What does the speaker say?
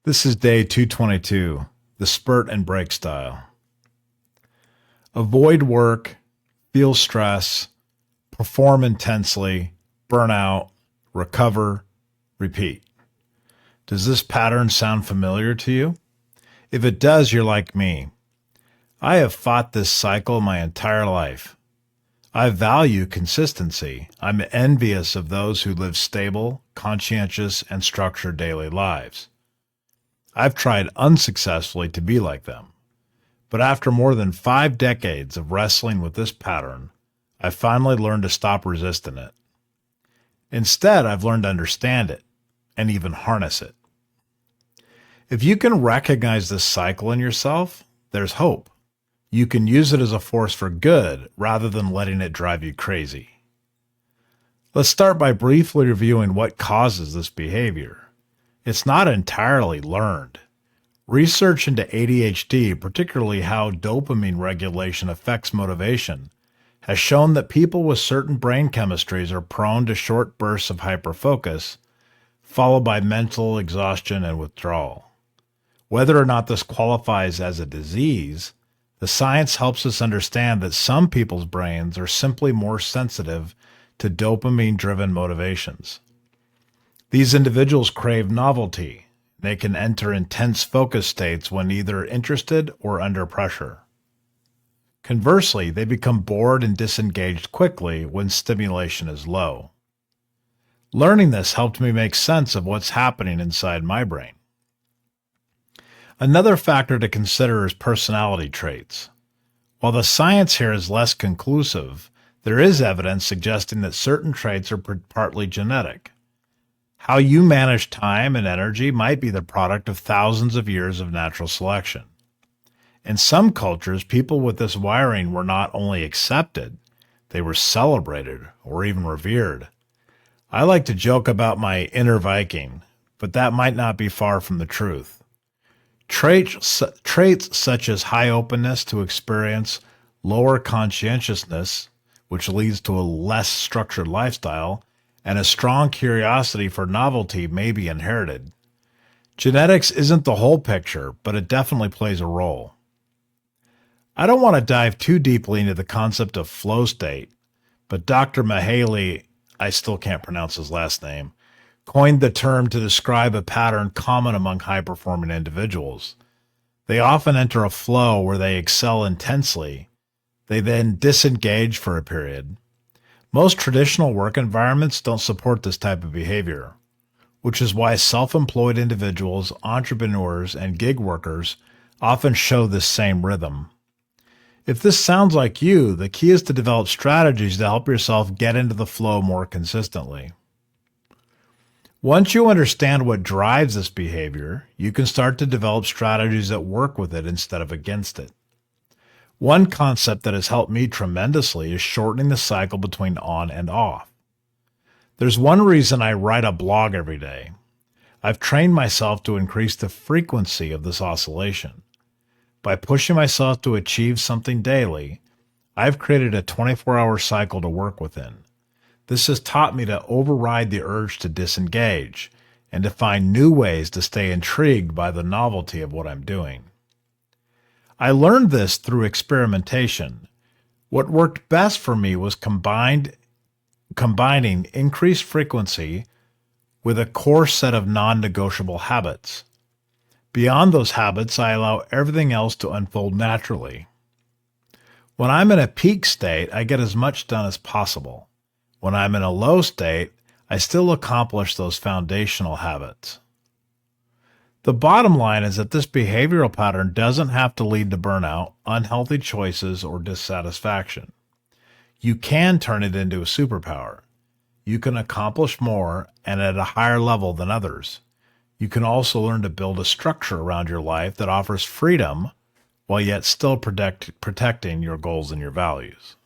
This is day 222, the Spurt and break style. Avoid work, feel stress, perform intensely, burn out, recover, repeat. Does this pattern sound familiar to you? If it does, you're like me. I have fought this cycle my entire life. I value consistency. I'm envious of those who live stable, conscientious, and structured daily lives. I've tried unsuccessfully to be like them. But after more than 5 decades of wrestling with this pattern, I finally learned to stop resisting it. Instead, I've learned to understand it and even harness it. If you can recognize this cycle in yourself, there's hope. You can use it as a force for good rather than letting it drive you crazy. Let's start by briefly reviewing what causes this behavior. It's not entirely learned. Research into ADHD, particularly how dopamine regulation affects motivation, has shown that people with certain brain chemistries are prone to short bursts of hyperfocus, followed by mental exhaustion and withdrawal. Whether or not this qualifies as a disease, the science helps us understand that some people's brains are simply more sensitive to dopamine-driven motivations. These individuals crave novelty. They can enter intense focus states when either interested or under pressure. Conversely, they become bored and disengaged quickly when stimulation is low. Learning this helped me make sense of what's happening inside my brain. Another factor to consider is personality traits. While the science here is less conclusive, there is evidence suggesting that certain traits are partly genetic. How you manage time and energy might be the product of thousands of years of natural selection. In some cultures, people with this wiring were not only accepted, they were celebrated or even revered. I like to joke about my inner Viking, but that might not be far from the truth. Traits such as high openness to experience, lower conscientiousness, which leads to a less structured lifestyle, and a strong curiosity for novelty may be inherited. Genetics isn't the whole picture, but it definitely plays a role. I don't want to dive too deeply into the concept of flow state, but Dr. Mihaly, I still can't pronounce his last name, coined the term to describe a pattern common among high-performing individuals. They often enter a flow where they excel intensely. They then disengage for a period. Most traditional work environments don't support this type of behavior, which is why self-employed individuals, entrepreneurs, and gig workers often show this same rhythm. If this sounds like you, the key is to develop strategies to help yourself get into the flow more consistently. Once you understand what drives this behavior, you can start to develop strategies that work with it instead of against it. One concept that has helped me tremendously is shortening the cycle between on and off. There's one reason I write a blog every day. I've trained myself to increase the frequency of this oscillation. By pushing myself to achieve something daily, I've created a 24-hour cycle to work within. This has taught me to override the urge to disengage and to find new ways to stay intrigued by the novelty of what I'm doing. I learned this through experimentation. What worked best for me was combining increased frequency with a core set of non-negotiable habits. Beyond those habits, I allow everything else to unfold naturally. When I'm in a peak state, I get as much done as possible. When I'm in a low state, I still accomplish those foundational habits. The bottom line is that this behavioral pattern doesn't have to lead to burnout, unhealthy choices, or dissatisfaction. You can turn it into a superpower. You can accomplish more and at a higher level than others. You can also learn to build a structure around your life that offers freedom while yet still protecting your goals and your values.